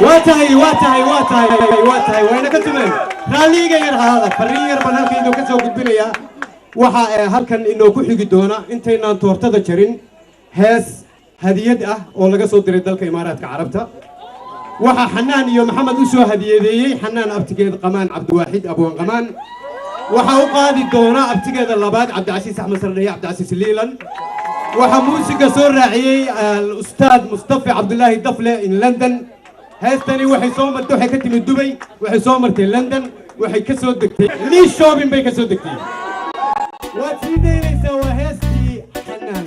واتهي وين كتبين راليغا ير هذا فرير بنالك إنه كسو قدبنيا وحا هالكن إنه كحيقي دونا انتينا تورتدا جرين هاس هديد oo laga soo diray dalka Imaaraadka Carabta waxa Xanaan iyo Maxamed u soo hadiyeeyay Xanaan abtigeed Qamaan Cabdiwaahid Abuun Qamaan waxa uu qaadi doona abtigeeda labaad Cabdicasiis Axmed Sarreeye Cabdicasiis Liilan waxa muusiga soo raaciyay Ustaad Mustafa Cabdullaahi Dafle in London heestani waxay soo martay waxay ka timid Dubai waxay soo martay London waxay ka soo degtay Lee Shopping bay ka soo degtay waad siideynaysaa waa heestii Xanaan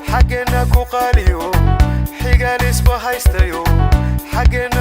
حقنا كو قاليو حقال اسبو هايستيو حقنا